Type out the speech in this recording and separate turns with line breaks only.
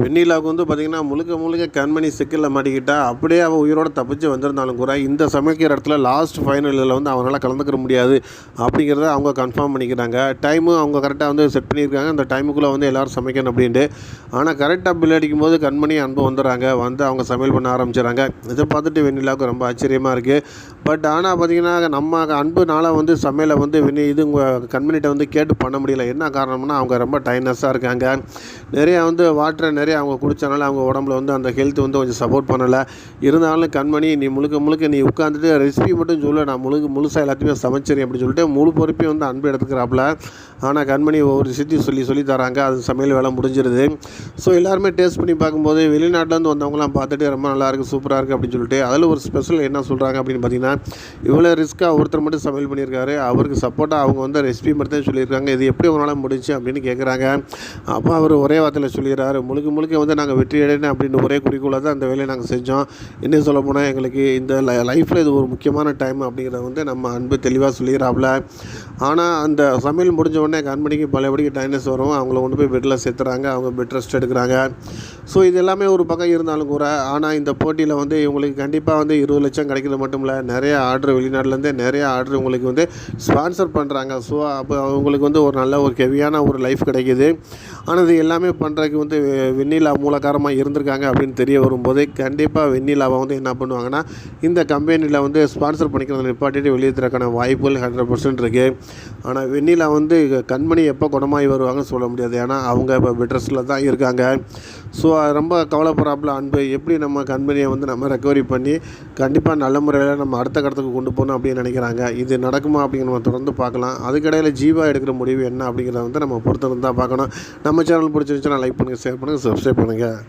வெண்ணிலாவுக்கு வந்து பார்த்திங்கன்னா முழுக்க முழுக்க கண்மணி சிக்கலில் மாட்டிக்கிட்டா அப்படியே அவள் உயிரோடு தப்பிச்சு வந்திருந்தாலும் கூட இந்த சமைக்கிற இடத்துல லாஸ்ட் ஃபைனலில் வந்து அவங்களால கலந்துக்கிற முடியாது அப்படிங்கிறத அவங்க கன்ஃபார்ம் பண்ணிக்கிறாங்க. டைமும் அவங்க கரெக்டாக வந்து செட் பண்ணியிருக்காங்க. அந்த டைமுக்குள்ளே வந்து எல்லோரும் சமைக்கணும் அப்படின்ட்டு. ஆனால் கரெக்டாக பில் அடிக்கும்போது கண்மணி அன்பு வந்துடுறாங்க. வந்து அவங்க சமையல் பண்ண ஆரம்பிச்சிடறாங்க. இதை பார்த்துட்டு வெண்ணிலாவுக்கு ரொம்ப ஆச்சரியமாக இருக்குது. பட் ஆனால் பார்த்திங்கன்னா நம்ம அன்புனால வந்து சமையலை வந்து இது உங்கள் கண்மணிகிட்ட வந்து கேட்டு பண்ண முடியல. என்ன காரணம்னா அவங்க ரொம்ப டைட்னஸாக இருக்காங்க. நிறையா வந்து வாட்டரை நிறைய அவங்க குடித்தனால அவங்க உடம்புல வந்து அந்த ஹெல்த் வந்து கொஞ்சம் சப்போர்ட் பண்ணலை. இருந்தாலும் கண்மணி நீ முழுக்க நீ உட்காந்துட்டு ரெசிபி மட்டும் சொல்ல, நான் முழுசாக எல்லாத்தையுமே சமைச்சிருக்கேன் அப்படின்னு சொல்லிட்டு முழு பொறுப்பையும் வந்து அன்பு எடுத்துக்கிறாப்புல. ஆனால் கண்மணி ஒவ்வொரு சொல்லி தராங்க. அது சமையல் வேலை முடிஞ்சிருது. ஸோ எல்லாருமே டேஸ்ட் பண்ணி பார்க்கும்போது வெளிநாட்டிலேருந்து வந்தவங்களாம் பார்த்துட்டு ரொம்ப நல்லாயிருக்கு, சூப்பராக இருக்குது அப்படின்னு சொல்லிட்டு அதில் ஒரு ஸ்பெஷல் என்ன சொல்கிறாங்க அப்படின்னு பார்த்தீங்கன்னா, இவ்வளோ ரிஸ்க்காக ஒருத்தர் மட்டும் சமையல் பண்ணியிருக்காரு, அவருக்கு சப்போர்ட்டாக அவங்க வந்து ரெசிபி மட்டும் தான் சொல்லியிருக்காங்க, இது எப்படி உங்களால் முடிச்சு அப்படின்னு கேட்குறாங்க. அப்போ அவர் ஒரே வார்த்தையில் சொல்லிடுறாரு, முழுக்க வந்து நாங்கள் வெற்றி அடையணும் அப்படின்னு ஒரே குறிக்கோளாக தான் அந்த வேலையை நாங்கள் செஞ்சோம். இன்னும் சொல்ல போனால் எங்களுக்கு இந்த லைஃப்பில் இது ஒரு முக்கியமான டைம் அப்படிங்கிறத வந்து நம்ம அன்பு தெளிவாக சொல்லிடுறாப்புல. ஆனால் அந்த சமையல் முடிஞ்ச உடனே கண்மணிக்கு பழையபடிக்கு டைனஸ் வரும். அவங்கள கொண்டு போய் பெட்டில் சேர்த்துறாங்க. அவங்க பெட் ரெஸ்ட் எடுக்கிறாங்க. ஸோ இது எல்லாமே ஒரு பக்கம் இருந்தாலும் கூட, ஆனால் இந்த போட்டியில் வந்து இவங்களுக்கு கண்டிப்பாக வந்து 20 லட்சம் கிடைக்கிறது மட்டும் இல்லை, நிறைய ஆர்டர் வெளிநாட்டிலேருந்தே நிறைய ஆர்டர் உங்களுக்கு வந்து ஸ்பான்சர் பண்ணுறாங்க. ஸோ அப்போ அவங்களுக்கு வந்து ஒரு நல்ல ஒரு ஹெவியான ஒரு லைஃப் கிடைக்கிது. ஆனால் இது எல்லாமே பண்ணுறதுக்கு வந்து வெண்ணிலா மூலகாரமாக இருந்திருக்காங்க அப்படின்னு தெரிய வரும்போது கண்டிப்பாக வெண்ணிலாவை வந்து என்ன பண்ணுவாங்கன்னா, இந்த கம்பெனியில் வந்து ஸ்பான்சர் பண்ணிக்கிறத நிப்பாட்டிட்டு வெளியே தரக்கான வாய்ப்புகள் 100% இருக்குது. ஆனால் வெண்ணிலா வந்து கண்மணி எப்போ குணமாகி வருவாங்கன்னு சொல்ல முடியாது. ஏன்னா அவங்க இப்போ பெட் ரெஸ்ட்டில் தான் இருக்காங்க. ஸோ ரொம்ப கவலைப்படுறாப்புல அன்பு, எப்படி நம்ம கண்மணியை வந்து நம்ம ரெக்கவரி பண்ணி கண்டிப்பாக நல்ல முறையில் நம்ம அடுத்த கட்டத்துக்கு கொண்டு போகணும் அப்படின்னு நினைக்கிறாங்க. இது நடக்குமா அப்படிங்கிற நம்ம தொடர்ந்து பார்க்கலாம். அதுக்கிடையில் ஜீவா எடுக்கிற முடிவு என்ன அப்படிங்கிறத வந்து நம்ம பொறுத்திருந்து தான் பார்க்கணும். நம்ம சேனல் பிடிச்சிருந்துச்சுன்னா லைக் பண்ணுங்கள், ஷேர் பண்ணுங்கள், சப்ஸ்கிரைப் பண்ணுங்கள்.